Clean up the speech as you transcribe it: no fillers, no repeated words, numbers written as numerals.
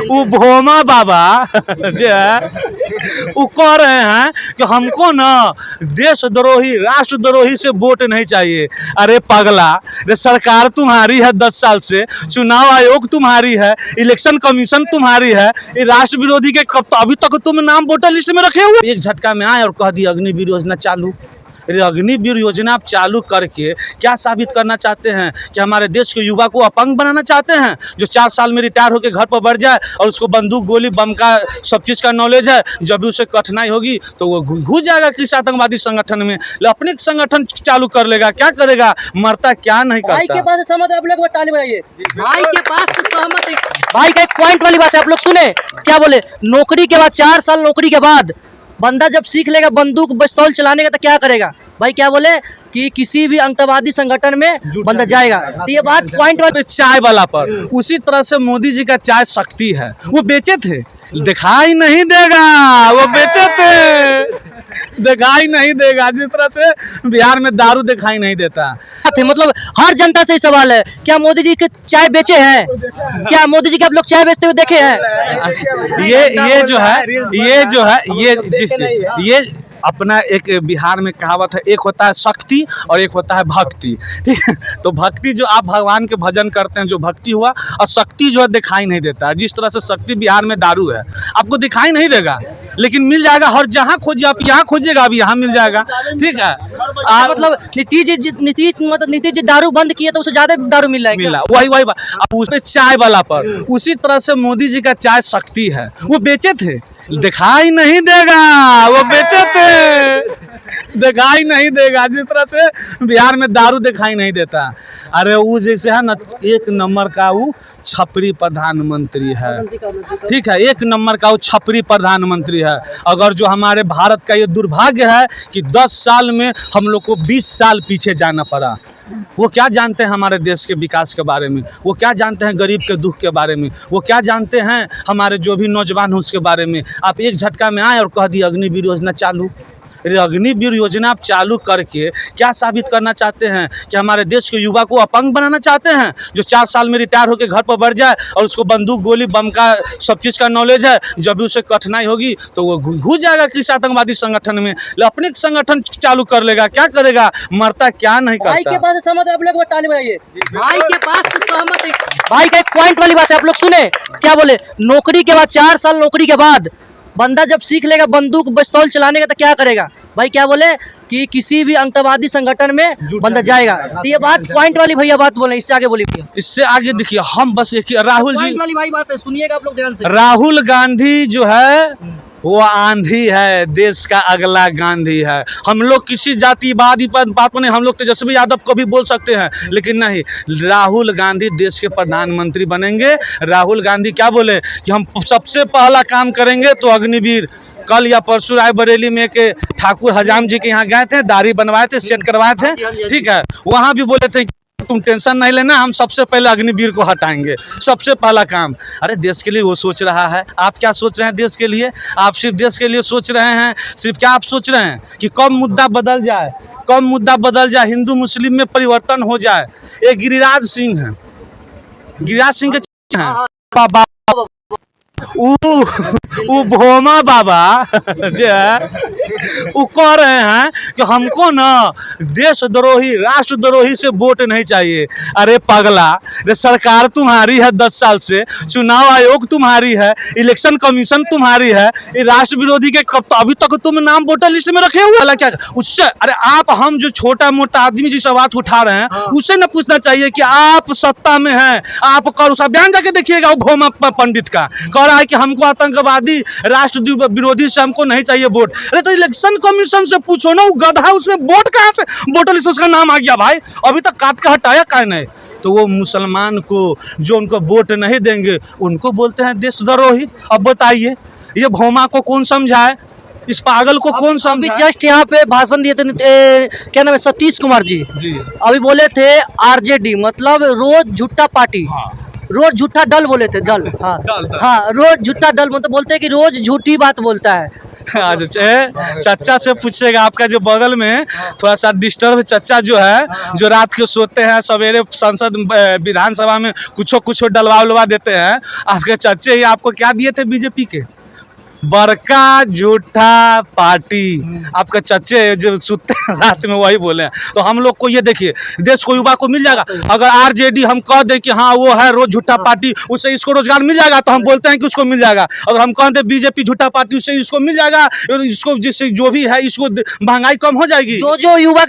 वो भोमा बाबा जो है वो कह रहे हैं कि हमको ना देशद्रोही राष्ट्रद्रोही से वोट नहीं चाहिए। अरे पगला, ये सरकार तुम्हारी है 10 साल से, चुनाव आयोग तुम्हारी है, इलेक्शन कमीशन तुम्हारी है, ये राष्ट्र विरोधी के कब तो अभी तक तुम नाम वोटर लिस्ट में रखे हुए। एक झटका में आए और कह दिया अग्निवीर योजना चालू। अग्निवीर योजना आप चालू करके क्या साबित करना चाहते हैं कि हमारे देश के युवा को अपंग बनाना चाहते हैं, जो 4 साल में रिटायर होकर घर पर बढ़ जाए और उसको बंदूक गोली बम का सब चीज़ का नॉलेज है, जब भी उसे कठिनाई होगी तो वो घुस जाएगा किसी आतंकवादी संगठन में, अपने संगठन चालू कर लेगा। क्या करेगा, मरता क्या नहीं करता। भाई के पास सहमत है, आप लोग ताली बजाइए। भाई के पास सहमत है। भाई का एक पॉइंट वाली बात है, आप लोग सुने क्या बोले? नौकरी के बाद 4 साल नौकरी के बाद बंदा जब सीख लेगा बंदूक पिस्तौल चलाने का तो क्या करेगा? भाई क्या बोले कि किसी भी आतंकवादी संगठन में बंदा जाएगा। तो ये बात पॉइंट वाली चाय वाला पर उसी तरह से मोदी जी का चाय शक्ति है, वो बेचे थे, दिखाई नहीं देगा, वो बेचे थे, दिखाई नहीं देगा। जिस तरह से बिहार में दारू दिखाई नहीं देता। मतलब हर जनता से सवाल है, क्या मोदी जी के चाय बेचे हैं? क्या मोदी जी के आप लोग चाय बेचते हुए देखे हैं? ये अपना एक बिहार में कहावत है, एक होता है शक्ति और एक होता है भक्ति। ठीक है, तो भक्ति जो आप भगवान के भजन करते हैं जो भक्ति हुआ, और शक्ति जो है दिखाई नहीं देता। जिस तरह से शक्ति बिहार में दारू है, आपको दिखाई नहीं देगा लेकिन मिल जाएगा हर जहाँ खोजिए, आप यहाँ खोजिएगा अब यहाँ मिल जाएगा। ठीक है, मतलब नीतीश जी दारू बंद किए तो उसे ज्यादा दारू मिल मिला, वही अब उसमें चाय वाला पर उसी तरह से मोदी जी का चाय शक्ति है, वो बेचे थे, दिखाई नहीं देगा, वो बेचे थे, दिखाई नहीं देगा। जिस तरह से बिहार में दारू दिखाई नहीं देता। अरे वो जैसे है ना, एक नंबर का वो छपरी प्रधानमंत्री है। ठीक है, एक नंबर का वो छपरी प्रधानमंत्री है। अगर जो हमारे भारत का ये दुर्भाग्य है कि 10 साल में हम लोग को 20 साल पीछे जाना पड़ा। वो क्या जानते हैं हमारे देश के विकास के बारे में, वो क्या जानते हैं गरीब के दुख के बारे में, वो क्या जानते हैं हमारे जो भी नौजवान हैं उसके बारे में। आप एक झटका में आए और कह दिया अग्निवीर योजना चालू। अग्निवीर योजना आप चालू करके क्या साबित करना चाहते हैं कि हमारे देश के युवा को अपंग बनाना चाहते हैं, जो 4 साल में रिटायर होकर घर पर बढ़ जाए और उसको बंदूक गोली बम का सब चीज़ का नॉलेज है, जब भी उसे कठिनाई होगी तो वो घुस जाएगा किसी आतंकवादी संगठन में, अपने संगठन चालू कर लेगा। क्या करेगा, मरता क्या नहीं करता। भाई के पास सहमत है, आप लोग ताली बजाइए। भाई के पास सहमत है। भाई का एक पॉइंट वाली बात है, आप लोग सुने क्या बोले? नौकरी के बाद 4 साल नौकरी के बाद बंदा जब सीख लेगा बंदूक पिस्तौल चलाने का तो क्या करेगा? भाई क्या बोले कि किसी भी आतंकवादी संगठन में बंदा जाएगा। तो ये बात पॉइंट वाली भैया बात बोले, इससे आगे बोलिए। इससे आगे देखिए, हम बस एक राहुल जी वाली भाई बात है, सुनिएगा आप लोग ध्यान से। राहुल गांधी जो है वो आंधी है, देश का अगला गांधी है। हम लोग किसी जातिवादी बात नहीं, हम लोग तेजस्वी यादव को भी बोल सकते हैं, लेकिन नहीं, राहुल गांधी देश के प्रधानमंत्री बनेंगे। राहुल गांधी क्या बोले कि हम सबसे पहला काम करेंगे तो अग्निवीर। कल या परसों रायबरेली में के ठाकुर हजाम जी के यहाँ गए थे, दाढ़ी बनवाए थे, सेट करवाए थे। ठीक है, वहाँ भी बोले थे तुम टेंशन नहीं लेना, हम सबसे पहले अग्निवीर को हटाएंगे, सबसे पहला काम। अरे देश के लिए वो सोच रहा है, आप क्या सोच रहे हैं देश के लिए? आप सिर्फ देश के लिए सोच रहे हैं, सिर्फ क्या आप सोच रहे हैं कि कब मुद्दा बदल जाए, कब मुद्दा बदल जाए, हिंदू मुस्लिम में परिवर्तन हो जाए। ये गिरिराज सिंह है, गिरिराज सिंह के हैं वो भोमा बाबा जो है वो कह रहे हैं कि हमको ना देशद्रोही राष्ट्रद्रोही से वोट नहीं चाहिए। अरे पगला, ये सरकार तुम्हारी है 10 साल से, चुनाव आयोग तुम्हारी है, इलेक्शन कमीशन तुम्हारी है, ये राष्ट्र विरोधी के कब तो अभी तक तुम नाम वोटर लिस्ट में रखे हुए क्या उससे? अरे आप हम जो छोटा मोटा आदमी जिस आवाज उठा रहे हैं उससे न पूछना चाहिए कि आप सत्ता में हैं, आप करो सा बयान जाके देखिएगा। वो भोमा पंडित का कह रहा है कि हमको आतंकवादी राष्ट्र विरोधी से हमको नहीं चाहिए वोट। अरे तो इलेक्शन कमीशन से पूछो ना, वो गधा, उसमें वोट कहाँ से वोटर लिस्ट उसका नाम आ गया भाई, अभी तक काट के हटाया काहे नहीं? तो वो मुसलमान को जो उनको वोट नहीं देंगे उनको बोलते हैं देशद्रोही। अब बताइए ये भोमा को कौन समझाए, इस पागल को कौन समझाए? अभी जस्ट यहाँ पे भाषण दिए थे क्या नाम है, सतीश कुमार जी अभी बोले थे आरजेडी मतलब रोज झूठा पार्टी। रोज झूठा दल बोले थे, दल। हाँ, रोज झूठा दल मतलब बोलते हैं कि रोज झूठी बात बोलता है। चच्चा से पूछेगा, आपका जो बगल में थोड़ा सा डिस्टर्ब चच्चा जो है, जो रात के सोते हैं, सवेरे संसद विधानसभा में कुछ डलवा उलवा देते हैं, आपके चच्चे ही आपको क्या दिए थे बीजेपी के? बड़का झूठा पार्टी। आपके चच्चे जो सुते हैं रात में वही बोले हैं। तो हम लोग को ये देखिए, देश को युवा को मिल जाएगा। अगर आरजेडी हम कह दें कि हाँ वो है रोज झूठा पार्टी, उससे इसको रोजगार मिल जाएगा, तो हम बोलते हैं कि उसको मिल जाएगा। अगर हम कह दें बीजेपी झूठा पार्टी, उससे इसको मिल जाएगा, इसको जिससे जो भी है इसको महंगाई कम हो जाएगी। जो युवा